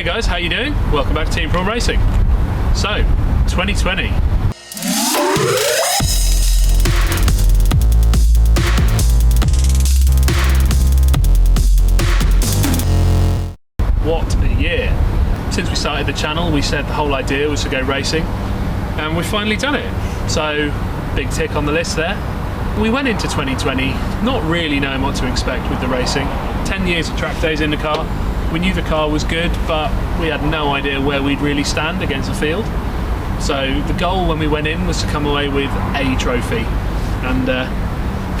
guys, how you doing? Welcome back to Team Prawn Racing. So, 2020. What a year. Since we started the channel, we said the whole idea was to go racing, and we've finally done it. So, big tick on the list there. We went into 2020 not really knowing what to expect with the racing. 10 years of track days in the car. We knew the car was good, but we had no idea where we'd really stand against the field. So the goal when we went in was to come away with a trophy. And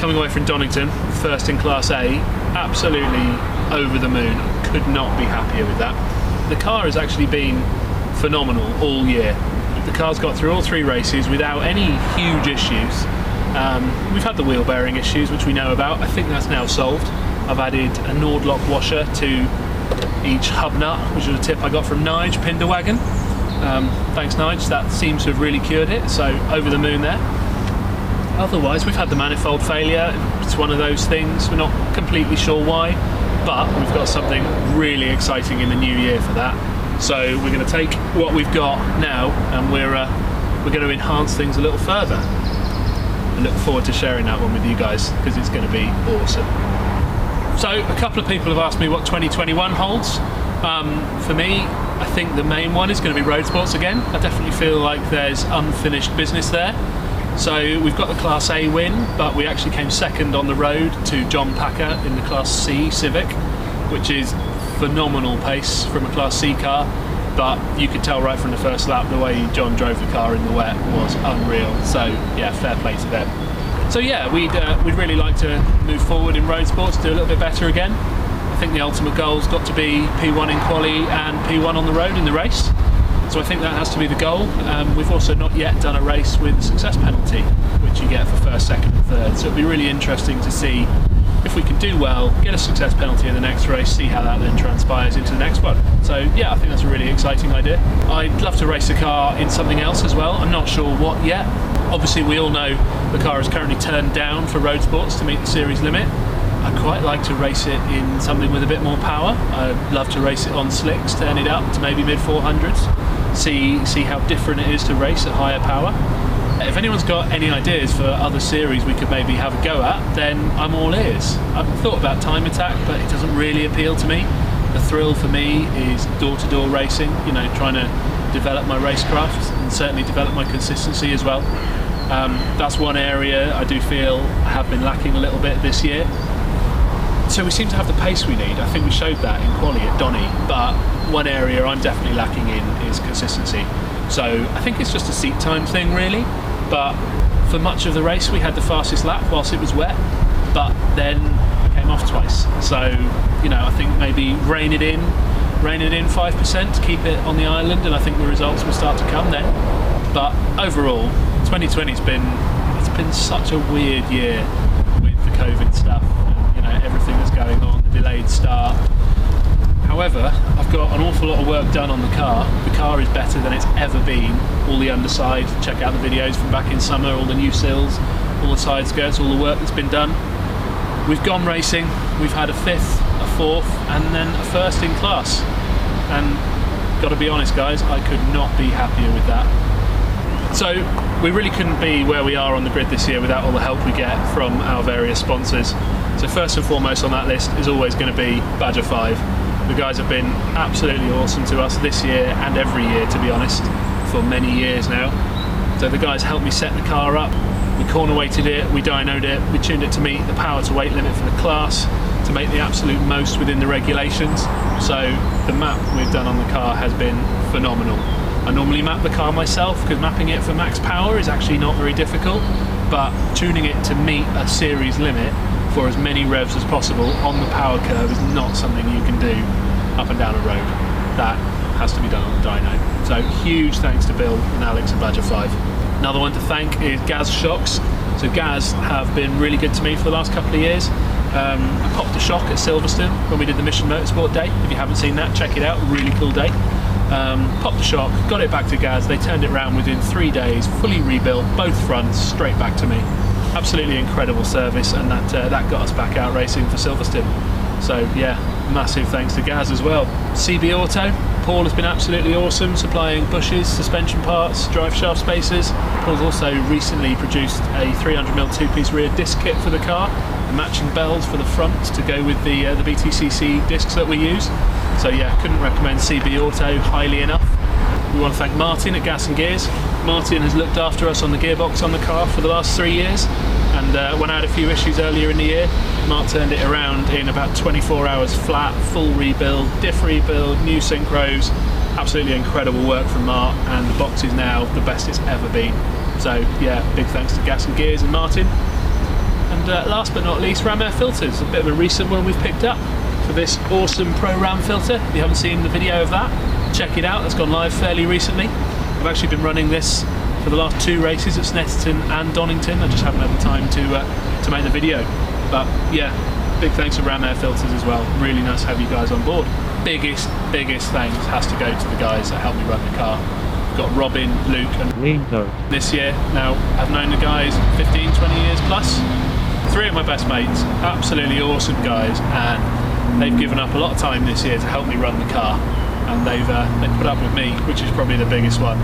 coming away from Donington, first in Class A, absolutely over the moon. Could not be happier with that. The car has actually been phenomenal all year. The car's got through all 3 races without any huge issues. We've had the wheel bearing issues, which we know about. I think that's now solved. I've added a Nordlock washer to each hub nut, which was a tip I got from Nige Pinderwagon. Thanks Nige, that seems to have really cured it, so over the moon there. Otherwise, we've had the manifold failure. It's one of those things, we're not completely sure why, but we've got something really exciting in the new year for that. So we're going to take what we've got now and we're going to enhance things a little further. I look forward to sharing that one with you guys because it's going to be awesome. So a couple of people have asked me what 2021 holds. For me, I think the main one is going to be road sports again. I definitely feel like there's unfinished business there. So we've got the Class A win, but we actually came second on the road to John Packer in the Class C Civic, which is phenomenal pace from a Class C car. But you could tell right from the first lap the way John drove the car in the wet was unreal. So yeah, fair play to them. So yeah, we'd really like to move forward in road sports, do a little bit better again. I think the ultimate goal's got to be P1 in quali and P1 on the road in the race. So I think that has to be the goal. We've also not yet done a race with a success penalty, which you get for first, second and third. So it'll be really interesting to see if we can do well, get a success penalty in the next race, see how that then transpires into the next one. So yeah, I think that's a really exciting idea. I'd love to race a car in something else as well. I'm not sure what yet. Obviously we all know the car is currently turned down for road sports to meet the series limit. I'd quite like to race it in something with a bit more power. I'd love to race it on slicks, turn it up to maybe mid 400s, see how different it is to race at higher power. If anyone's got any ideas for other series we could maybe have a go at, then I'm all ears. I've thought about Time Attack, but it doesn't really appeal to me. The thrill for me is door-to-door racing, you know, trying to develop my racecraft and certainly develop my consistency as well. That's one area I do feel I have been lacking a little bit this year. So we seem to have the pace we need. I think we showed that in quali at Donny, but one area I'm definitely lacking in is consistency. So I think it's just a seat time thing really, but for much of the race we had the fastest lap whilst it was wet, but then we came off twice. So, you know, I think maybe rein it in 5%, keep it on the island, and I think the results will start to come then. But overall, 2020's been such a weird year with the COVID stuff and, you know, everything that's going on, the delayed start. However, I've got an awful lot of work done on the car. The car is better than it's ever been. All the underside, check out the videos from back in summer, all the new sills, all the side skirts, all the work that's been done. We've gone racing, we've had a 5th, a 4th, and then a 1st in class. And got to be honest guys, I could not be happier with that. So we really couldn't be where we are on the grid this year without all the help we get from our various sponsors. So first and foremost on that list is always going to be Badger 5. The guys have been absolutely awesome to us this year and every year, to be honest, for many years now. So the guys helped me set the car up, we corner weighted it, we dynoed it, we tuned it to meet the power to weight limit for the class, to make the absolute most within the regulations. So the map we've done on the car has been phenomenal. I normally map the car myself because mapping it for max power is actually not very difficult, but tuning it to meet a series limit for as many revs as possible on the power curve is not something you can do up and down a road. That has to be done on the dyno. So huge thanks to Bill and Alex at Badger 5. Another one to thank is Gaz Shocks. So Gaz have been really good to me for the last couple of years. I popped a shock at Silverstone when we did the Mission Motorsport Day. If you haven't seen that, check it out, really cool day. Popped the shock, got it back to Gaz, they turned it around within 3 days, fully rebuilt, both fronts, straight back to me. Absolutely incredible service, and that got us back out racing for Silverstone. So yeah, massive thanks to Gaz as well. CB Auto, Paul has been absolutely awesome, supplying bushes, suspension parts, drive shaft spacers. Paul's also recently produced a 300mm two-piece rear disc kit for the car, and matching bells for the front to go with the BTCC discs that we use. So yeah, couldn't recommend CB Auto highly enough. We want to thank Martin at Gas and Gears. Martin has looked after us on the gearbox on the car for the last 3 years, and when I had a few issues earlier in the year, Mark turned it around in about 24 hours flat, full rebuild, diff rebuild, new synchros. Absolutely incredible work from Mark, and the box is now the best it's ever been. So yeah, big thanks to Gas and Gears and Martin. And last but not least, Ram Air Filters, a bit of a recent one we've picked up for this awesome Pro Ram filter. If you haven't seen the video of that, check it out. It's gone live fairly recently. I've actually been running this for the last 2 races at Snetterton and Donington. I just haven't had the time to make the video. But yeah, big thanks to Ram Air Filters as well. Really nice to have you guys on board. Biggest thanks has to go to the guys that helped me run the car. We've got Robin, Luke and Lino this year. Now, I've known the guys 15, 20 years plus. 3 of my best mates, absolutely awesome guys, and they've given up a lot of time this year to help me run the car. And they've put up with me, which is probably the biggest one.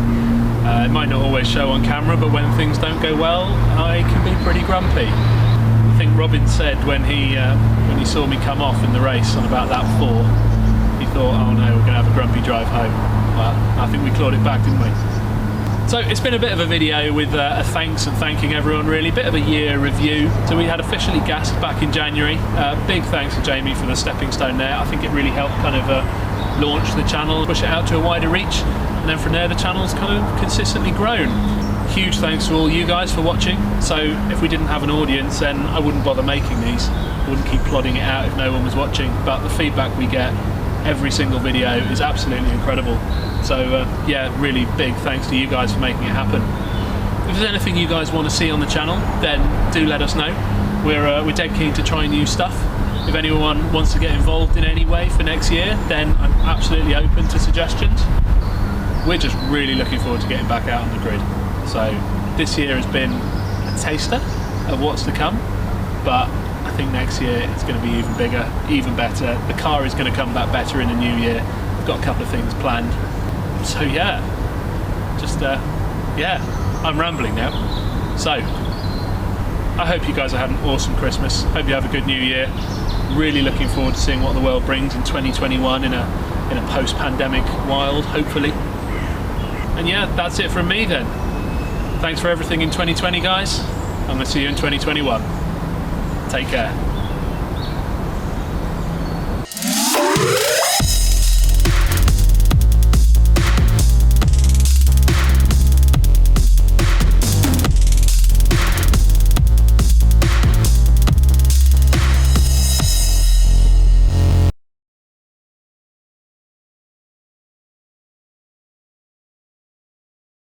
It might not always show on camera, but when things don't go well, I can be pretty grumpy. I think Robin said when he saw me come off in the race on about lap 4, he thought, oh no, we're going to have a grumpy drive home. Well, I think we clawed it back, didn't we? So it's been a bit of a video with a thanks and thanking everyone really, bit of a year review. So we had officially gassed back in January. Big thanks to Jamie for the stepping stone there. I think it really helped kind of launch the channel, push it out to a wider reach, and then from there the channel's kind of consistently grown. Huge thanks to all you guys for watching. So if we didn't have an audience, then I wouldn't bother making these. I wouldn't keep plodding it out if no one was watching, but the feedback we get every single video is absolutely incredible. So yeah, really big thanks to you guys for making it happen. If there's anything you guys want to see on the channel, then do let us know. We're dead keen to try new stuff. If anyone wants to get involved in any way for next year, then I'm absolutely open to suggestions. We're just really looking forward to getting back out on the grid. So this year has been a taster of what's to come, but I think next year it's going to be even bigger, even better. The car is going to come back better in the new year. We've got a couple of things planned. So yeah, just yeah, I'm rambling now. So I hope you guys have had an awesome Christmas. Hope you have a good new year. Really looking forward to seeing what the world brings in 2021 in a post-pandemic world, hopefully. And yeah, that's it from me then. Thanks for everything in 2020, guys. I'm going to see you in 2021. Take care.